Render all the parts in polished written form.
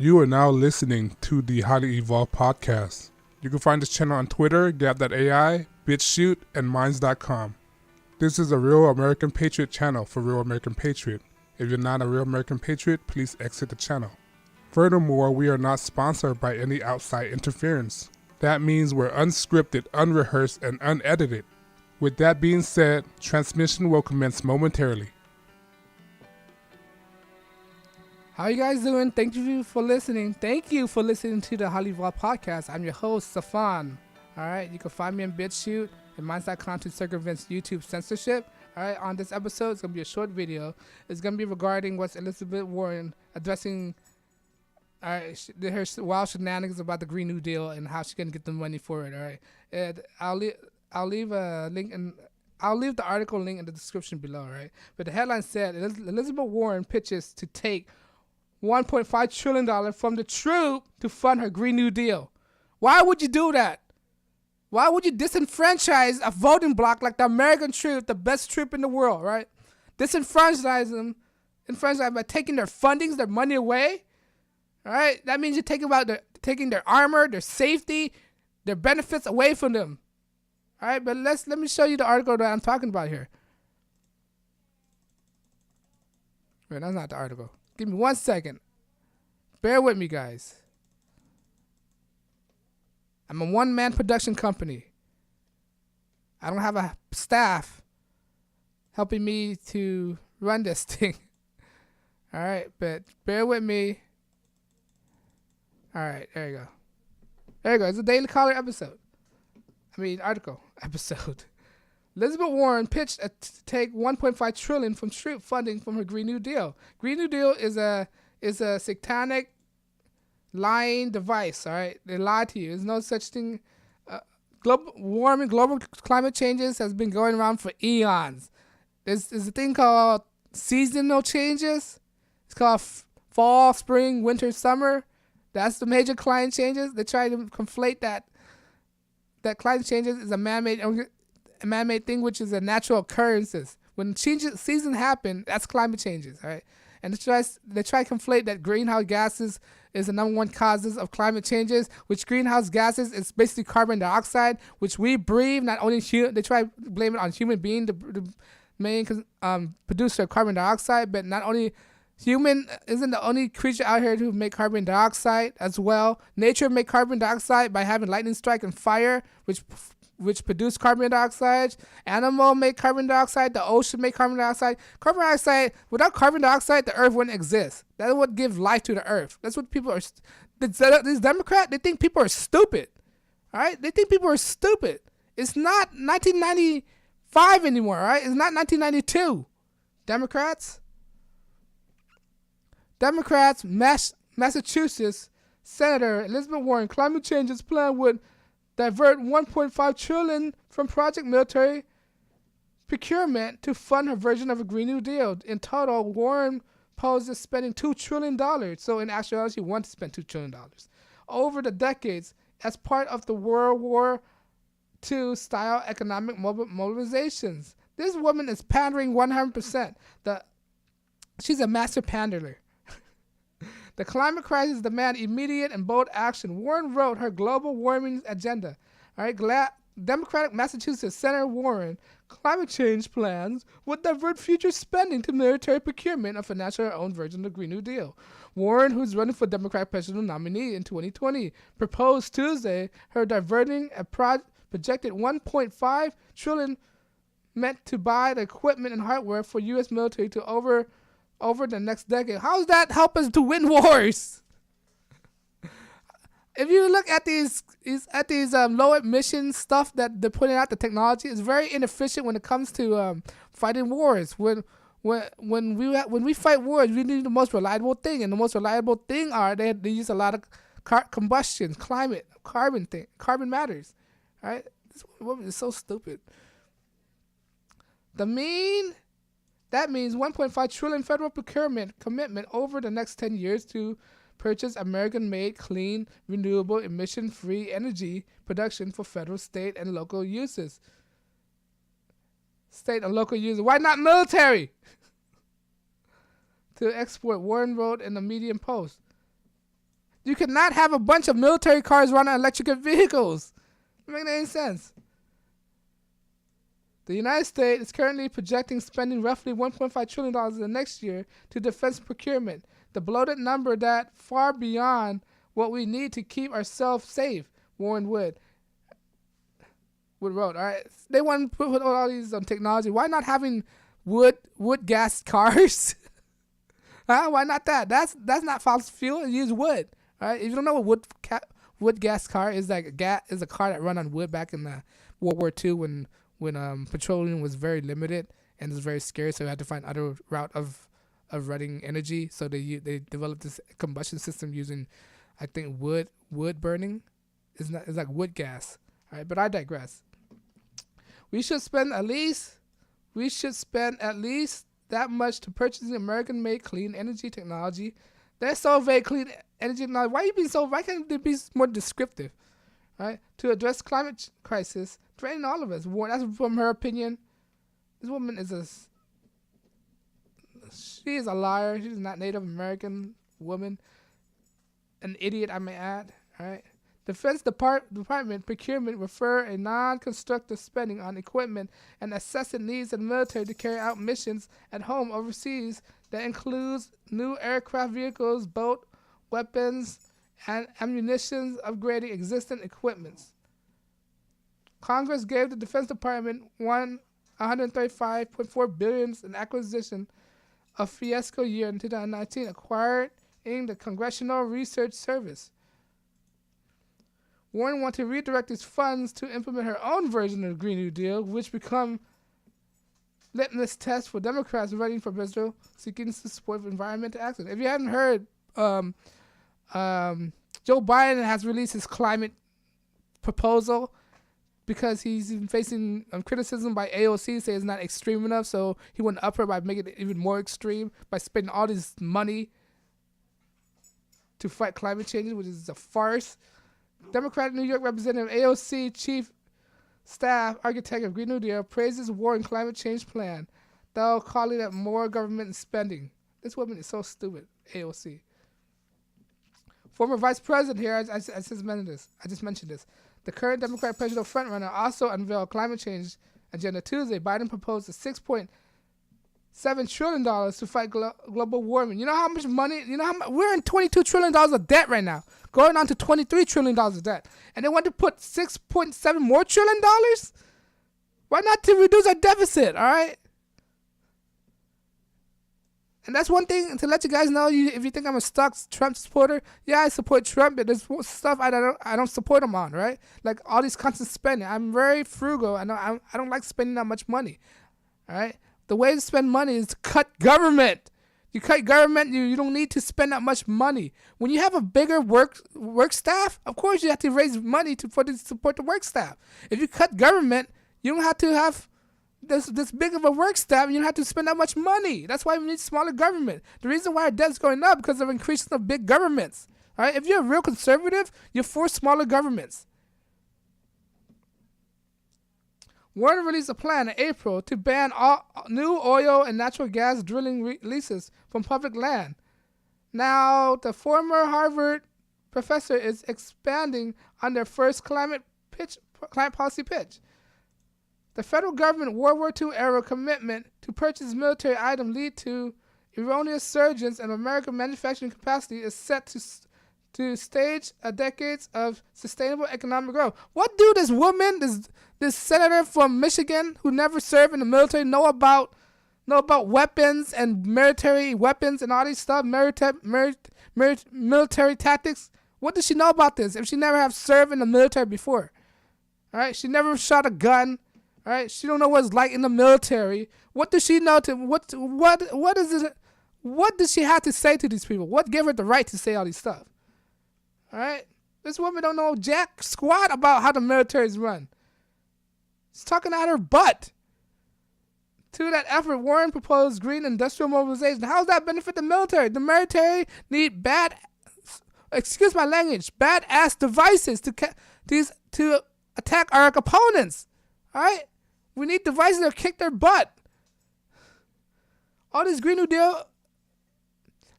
You are now listening to the Highly Evolved Podcast. You can find this channel on Twitter, Gab.ai, BitChute, and Minds.com. This is a Real American Patriot channel for Real American Patriot. If you're not a Real American Patriot, please exit the channel. Furthermore, we are not sponsored by any outside interference. That means we're unscripted, unrehearsed, and unedited. With that being said, transmission will commence momentarily. How you guys doing? Thank you for listening. Thank you for listening to the HighlyEvolvedPodcast Podcast. I'm your host, Safan. All right, you can find me on BitChute and Minds.com to circumvent YouTube censorship. All right, on this episode, it's going to be a short video. It's going to be regarding what's Elizabeth Warren addressing her wild shenanigans about the Green New Deal and how she's going to get the money for it. All right, and I'll leave a link and I'll leave the article link in the description below. All right, but the headline said Elizabeth Warren pitches to take $1.5 trillion from the troop to fund her Green New Deal. Why would you do that? Why would you disenfranchise a voting bloc like the American troop, the best troop in the world, right? Disenfranchise them by taking their fundings, their money away. All right, that means you're taking their armor, their safety, their benefits away from them. All right, but let me show you the article that I'm talking about here. Wait, that's not the article. Give me 1 second. Bear with me, guys. I'm a one-man production company. I don't have a staff helping me to run this thing. All right, but bear with me. All right, there you go. There you go. It's a Daily Caller article episode. Elizabeth Warren pitched to take $1.5 trillion from troop funding from her Green New Deal. Green New Deal is a satanic lying device. All right, they lie to you. There's no such thing. Global climate changes has been going around for eons. There's a thing called seasonal changes. It's called fall, spring, winter, summer. That's the major climate changes. They try to conflate that climate changes is a man-made thing, which is a natural occurrences. When seasons happen, that's climate changes, all right? And they try to conflate that greenhouse gases is the number one causes of climate changes, which greenhouse gases is basically carbon dioxide, which we breathe. Not only they try to blame it on human being, the main producer of carbon dioxide, but not only human isn't the only creature out here to make carbon dioxide as well. Nature make carbon dioxide by having lightning strike and fire, which produce carbon dioxide. Animal make carbon dioxide. The ocean make carbon dioxide. Carbon dioxide, without carbon dioxide, the earth wouldn't exist. That would give life to the earth. That's what people are. These Democrats, they think people are stupid. All right? They think people are stupid. It's not 1995 anymore, all right? It's not 1992. Democrats, Massachusetts Senator Elizabeth Warren, climate change's plan would divert $1.5 trillion from Project Military Procurement to fund her version of a Green New Deal. In total, Warren poses spending $2 trillion. So in actuality, she wants to spend $2 trillion over the decades as part of the World War II style economic mobilizations. This woman is pandering 100%. She's a master panderer. The climate crisis demands immediate and bold action. Warren wrote her global warming agenda. All right, Democratic Massachusetts Senator Warren, climate change plans would divert future spending to military procurement and finance her own version of the Green New Deal. Warren, who's running for Democratic presidential nominee in 2020, proposed Tuesday her diverting a projected $1.5 trillion meant to buy the equipment and hardware for U.S. military to over the next decade. How does that help us to win wars? If you look at these low emission stuff that they're putting out, the technology is very inefficient when it comes to fighting wars. When we fight wars, we need the most reliable thing, and the most reliable thing they use a lot of combustion, carbon matters. All right, this woman is so stupid. That means $1.5 trillion federal procurement commitment over the next 10 years to purchase American-made, clean, renewable, emission-free energy production for federal, state, and local uses. Why not military? To export, Warren wrote in the Medium Post. You cannot have a bunch of military cars run on electric vehicles. Doesn't make any sense. The United States is currently projecting spending roughly $1.5 trillion in the next year to defense procurement, the bloated number that far beyond what we need to keep ourselves safe, Warren Wood wrote. All right, they want to put all these on technology. Why not having wood gas cars? Huh? Why not that? That's not fossil fuel. It uses wood. All right, if you don't know what wood gas car is, like is a car that run on wood back in the World War II when petroleum was very limited and it was very scarce, so they had to find other route of running energy. So they developed this combustion system using, I think, wood burning. It's like wood gas. All right, but I digress. We should spend at least that much to purchasing American-made clean energy technology. They're so very clean energy technology. Why can't they be more descriptive? Right? To address climate crisis, threatening all of us. That's from her opinion. This woman she is a liar. She's not Native American woman. An idiot, I may add. All right. Defense Department procurement refer a non-constructive spending on equipment and assessing needs of the military to carry out missions at home overseas that includes new aircraft vehicles, boat, weapons, and ammunition, upgrading existing equipments. Congress gave the Defense Department $135.4 billion in acquisition of fiasco year in 2019, acquiring the Congressional Research Service. Warren wanted to redirect these funds to implement her own version of the Green New Deal, which become litmus test for Democrats running for president seeking to support environmental action. If you haven't heard, Joe Biden has released his climate proposal because he's facing criticism by AOC, say it's not extreme enough, so he went up her by making it even more extreme by spending all this money to fight climate change, which is a farce. Democratic New York Representative AOC Chief Staff Architect of Green New Deal praises war and climate change plan, though calling it more government spending. This woman is so stupid, AOC. Former Vice President here, I just mentioned this. The current Democratic presidential frontrunner also unveiled climate change agenda Tuesday. Biden proposed a $6.7 trillion to fight global warming. You know how much money? We're in $22 trillion of debt right now, going on to $23 trillion of debt. And they want to put $6.7 more trillion? Why not to reduce our deficit, all right? And that's one thing to let you guys know. If you think I'm a stuck Trump supporter, yeah, I support Trump, but there's stuff I don't support him on, right? Like all these constant spending. I'm very frugal. I don't like spending that much money, all right? The way to spend money is to cut government. You cut government, you don't need to spend that much money. When you have a bigger work staff, of course you have to raise money to support the work staff. If you cut government, you don't have to have this big of a work staff, and you don't have to spend that much money. That's why we need smaller government. The reason why our debt's going up because of increasing of big governments. All right, if you're a real conservative, you're for smaller governments. Warren released a plan in April to ban all new oil and natural gas drilling leases from public land. Now, the former Harvard professor is expanding on their first climate policy pitch. The federal government World War II era commitment to purchase military items lead to erroneous surges in American manufacturing capacity is set to stage a decades of sustainable economic growth. What do this woman, this senator from Michigan who never served in the military know about weapons and military weapons and all these stuff, military tactics? What does she know about this if she never have served in the military before? All right, she never shot a gun. All right, she don't know what it's like in the military. What does she know what is it? What does she have to say to these people? What gave her the right to say all these stuff? All right, this woman don't know jack squat about how the military is run. She's talking out her butt. To that effort, Warren proposed green industrial mobilization. How does that benefit the military? The military need excuse my language, badass devices to attack our opponents. All right, we need devices that kick their butt. All this Green New Deal.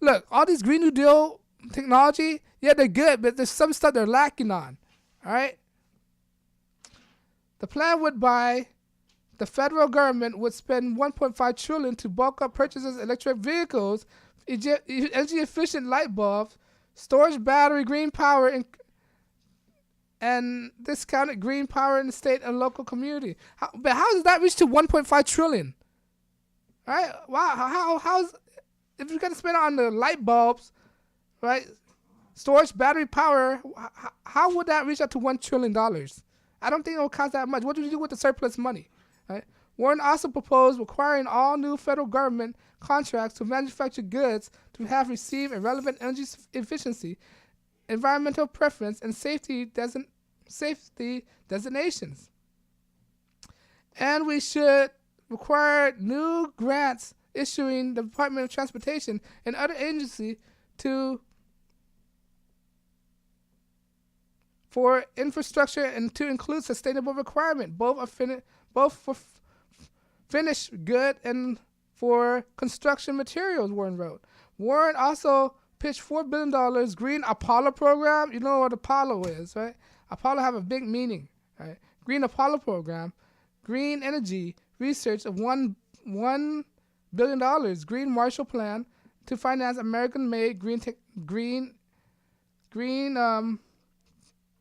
Look, all these Green New Deal technology, yeah, they're good, but there's some stuff they're lacking on. All right. The plan would buy. The federal government would spend 1.5 trillion to bulk up purchases of electric vehicles, energy-efficient light bulbs, storage battery, green power, and discounted green power in the state and local community. But how does that reach to 1.5 trillion? Right? Wow. How's if you're gonna spend it on the light bulbs, right? Storage battery power. How would that reach up to $1 trillion? I don't think it will cost that much. What do you do with the surplus money? Right? Warren also proposed requiring all new federal government contracts to manufacture goods to have received a relevant energy efficiency, environmental preference, and safety designations. And we should require new grants issuing the Department of Transportation and other agencies for infrastructure and to include sustainable requirement, both for finished good and for construction materials, Warren wrote. Warren also pitched $4 billion Green Apollo program. You know what Apollo is, right? Apollo have a big meaning, right? Green Apollo program, green energy research of $1 billion, Green Marshall Plan to finance American-made green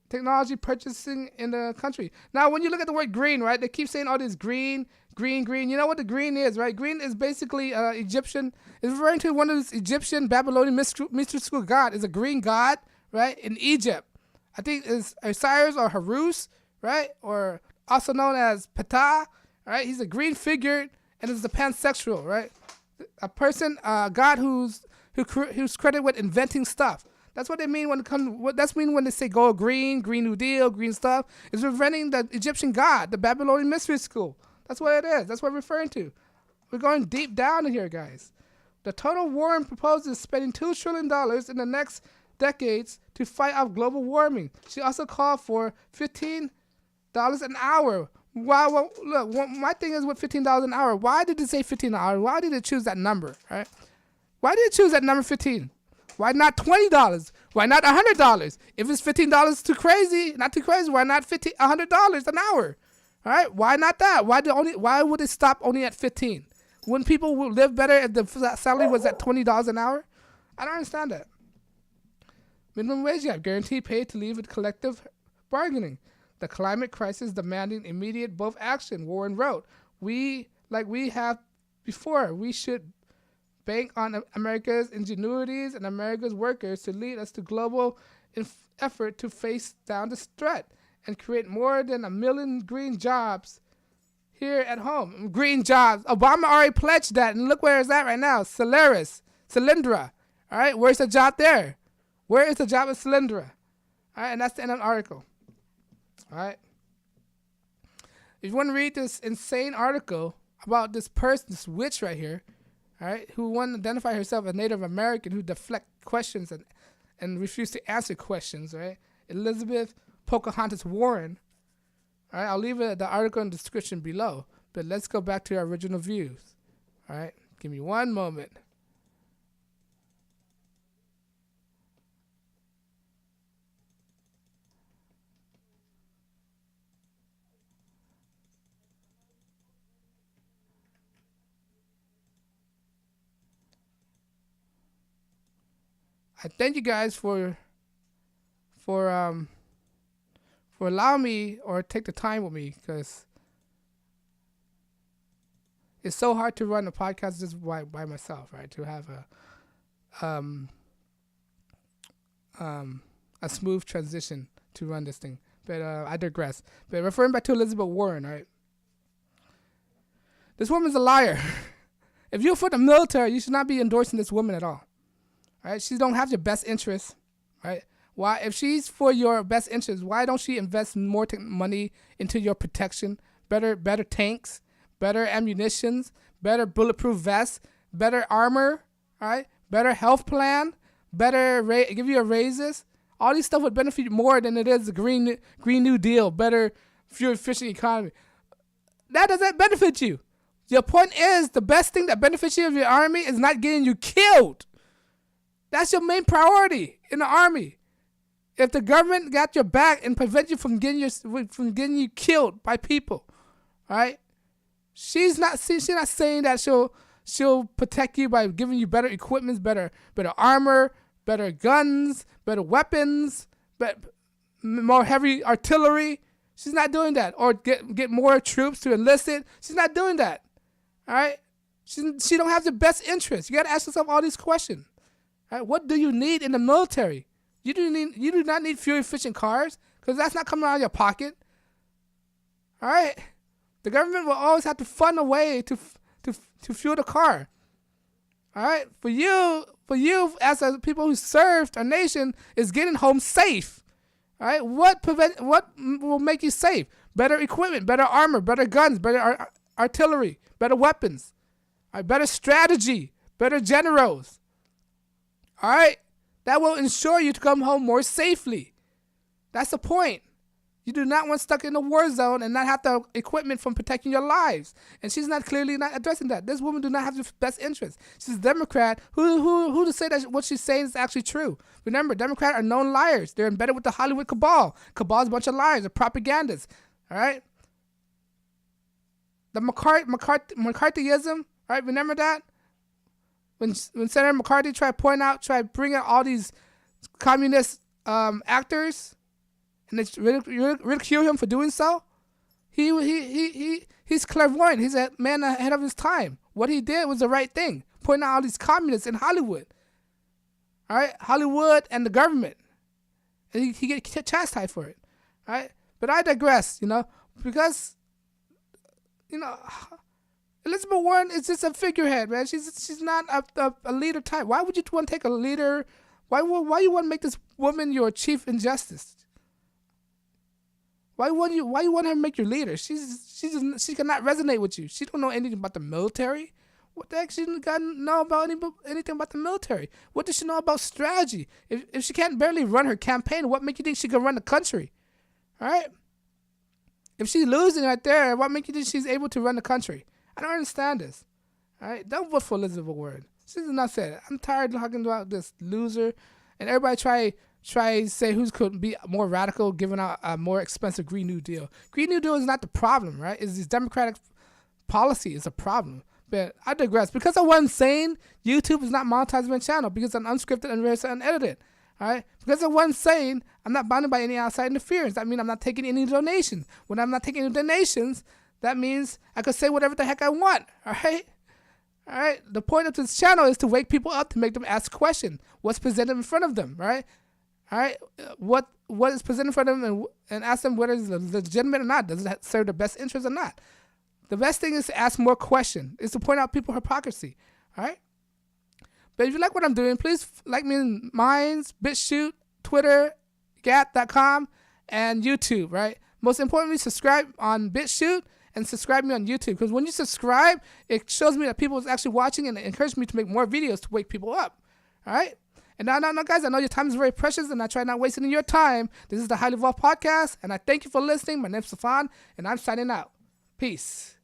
technology purchasing in the country. Now, when you look at the word green, right, they keep saying all this green. You know what the green is, right? Green is basically Egyptian. It's referring to one of those Egyptian Babylonian mystical god. Is a green god, right, in Egypt. I think it's Osiris or Horus, right, or also known as Ptah, right? He's a green figure and is a pansexual, right? A person, a god who's credited with inventing stuff. That's what they mean when they say go green, Green New Deal, green stuff. It's representing the Egyptian god, the Babylonian mystery school. That's what it is. That's what we're referring to. We're going deep down in here, guys. The total Warren proposes spending $2 trillion in the next decades to fight off global warming. She also called for $15 an hour. Wow, well, look, my thing is with $15 an hour. Why did it say $15 an hour? Why did it choose that number, right? Why did it choose that number 15? Why not $20? Why not $100? If it's $15 too crazy, not too crazy, why not $100 an hour? All right, why not that? Why would it stop only at 15? Wouldn't people live better if the salary was at $20 an hour? I don't understand that. Minimum wage gap, guaranteed pay to leave with collective bargaining. The climate crisis demanding immediate both action, Warren wrote. We have before, we should bank on America's ingenuities and America's workers to lead us to global effort to face down this threat and create more than 1 million green jobs here at home. Green jobs. Obama already pledged that, and look where it's at right now. Solyndra. All right, where's the job there? Where is the job at Solyndra? All right, and that's the end of the article. All right. If you want to read this insane article about this person, this witch right here, all right, who wanted to identify herself as Native American, who deflect questions and refuse to answer questions, right? Elizabeth Pocahontas Warren. All right, I'll leave the article in the description below, but let's go back to our original views. All right, give me one moment. I thank you guys for allowing me or take the time with me, because it's so hard to run a podcast just by myself, right? To have a smooth transition to run this thing. But I digress. But referring back to Elizabeth Warren, right? This woman's a liar. If you're for the military, you should not be endorsing this woman at all. Right? She don't have your best interests, right? Why, if she's for your best interests, why don't she invest more money into your protection? Better tanks, better ammunitions, better bulletproof vests, better armor, right? Better health plan, better give you a raises. All these stuff would benefit you more than it is the Green New Deal, better fuel efficient economy. That doesn't benefit you. Your point is the best thing that benefits you of your army is not getting you killed. That's your main priority in the army. If the government got your back and prevent you from getting you killed by people, all right? She's not saying that she'll protect you by giving you better equipment, better armor, better guns, better weapons, more heavy artillery. She's not doing that. Or get more troops to enlist it. She's not doing that. All right? She don't have the best interest. You got to ask yourself all these questions. All right? What do you need in the military? You do not need fuel efficient cars, because that's not coming out of your pocket. All right? The government will always have to fund a way to fuel the car. All right? For you as people who served our nation, is getting home safe. All right? What will make you safe? Better equipment, better armor, better guns, better artillery, better weapons. All right? Better strategy, better generals. All right? That will ensure you to come home more safely. That's the point. You do not want stuck in a war zone and not have the equipment from protecting your lives. And she's clearly not addressing that. This woman do not have the best interest. She's a Democrat. Who to say that what she's saying is actually true? Remember, Democrats are known liars. They're embedded with the Hollywood cabal. Cabal's a bunch of liars. They're propagandists. All right? The McCarthyism, all right? Remember that? When Senator McCarthy tried to bring out all these communist actors, and they ridicule him for doing so. He's clairvoyant. He's a man ahead of his time. What he did was the right thing, pointing out all these communists in Hollywood. All right, Hollywood and the government, and he get chastised for it. All right, but I digress. Because Elizabeth Warren is just a figurehead, man. She's not a leader type. Why would you want to take a leader? Why you want to make this woman your chief injustice? Why you want her to make your leader? She cannot resonate with you. She don't know anything about the military. What the heck? She doesn't know about anything about the military. What does she know about strategy? If she can't barely run her campaign, what makes you think she can run the country? All right. If she's losing right there, what makes you think she's able to run the country? I don't understand this. All right. Don't vote for Elizabeth Warren. She's enough said. I'm tired of talking about this loser, and everybody try to say who's could be more radical, giving out a more expensive Green New Deal. Green New Deal is not the problem, right? It's this Democratic policy is a problem. But I digress. Because of what I'm saying, YouTube is not monetizing my channel because I'm unscripted and very unedited. All right? Because of what I'm saying, I'm not bounded by any outside interference. That means I'm not taking any donations. When I'm not taking any donations, that means I could say whatever the heck I want. All right? All right? The point of this channel is to wake people up, to make them ask questions. What's presented in front of them, right? All right, what is presented for them, and ask them whether it's legitimate or not. Does it serve the best interest or not? The best thing is to ask more questions. Is to point out people's hypocrisy. All right. But if you like what I'm doing, please like me in Minds, BitChute, Twitter, Gap.com, and YouTube. Right. Most importantly, subscribe on BitChute and subscribe me on YouTube, because when you subscribe, it shows me that people is actually watching, and it encourages me to make more videos to wake people up. All right. And now, guys, I know your time is very precious, and I try not wasting your time. This is the Highly Evolved Podcast, and I thank you for listening. My name's Stefan, and I'm signing out. Peace.